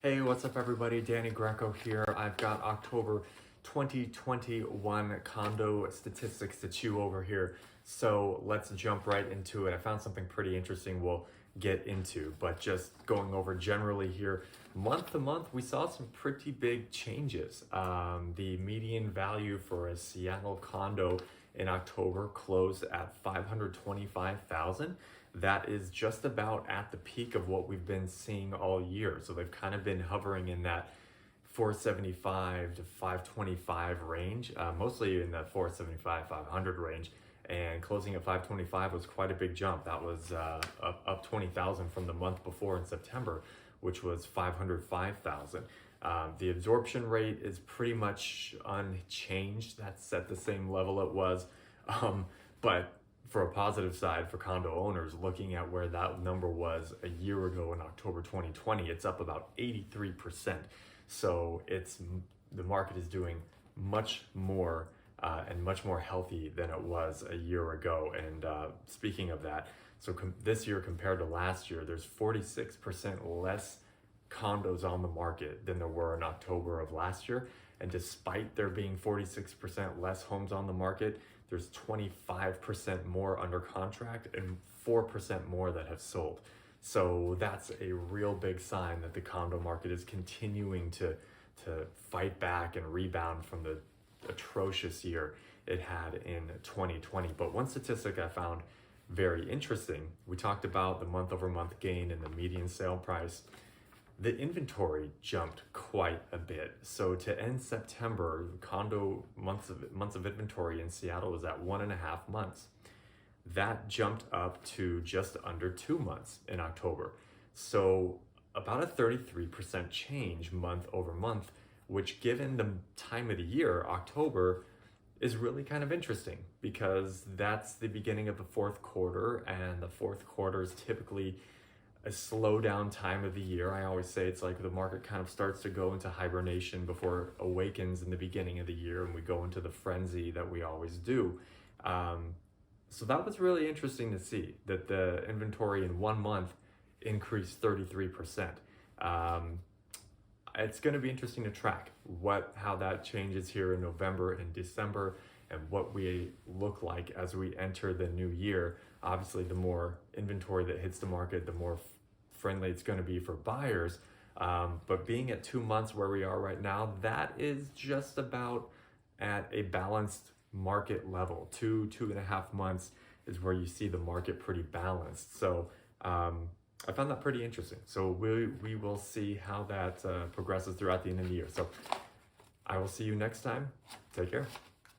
Hey, what's up everybody? Danny Greco here. I've got October 2021 condo statistics to chew over here. So let's jump right into it. I found something pretty interesting we'll get into, but just going over generally here, month to month, we saw some pretty big changes. The median value for a Seattle condo in October closed at $525,000. That is just about at the peak of what we've been seeing all year. So they've kind of been hovering in that 475 to 525 range, mostly in the 475, 500 range. And closing at 525 was quite a big jump. That was up 20,000 from the month before in September, which was 505,000. The absorption rate is pretty much unchanged. That's at the same level it was. But for a positive side for condo owners, looking at where that number was a year ago in October 2020, it's up about 83%. So the market is doing much more and much more healthy than it was a year ago. And speaking of that, so this year compared to last year, there's 46% less condos on the market than there were in October of last year. And despite there being 46% less homes on the market, there's 25% more under contract and 4% more that have sold. So that's a real big sign that the condo market is continuing to fight back and rebound from the atrocious year it had in 2020. But one statistic I found very interesting, we talked about the month-over-month gain in the median sale price. The inventory jumped quite a bit. So to end September, condo months of inventory in Seattle was at 1.5 months. That jumped up to just under 2 months in October. So about a 33% change month over month, which given the time of the year, October, is really kind of interesting because that's the beginning of the fourth quarter, and the fourth quarter is typically a slowdown time of the year. I always say it's like the market kind of starts to go into hibernation before it awakens in the beginning of the year, and we go into the frenzy that we always do. So that was really interesting to see that the inventory in 1 month increased 33%. It's going to be interesting to track how that changes here in November and December, and what we look like as we enter the new year. Obviously, the more inventory that hits the market, the more friendly it's going to be for buyers. But being at 2 months where we are right now, that is just about at a balanced market level. 2.5 months is where you see the market pretty balanced. So I found that pretty interesting. So we will see how that progresses throughout the end of the year. So I will see you next time. Take care.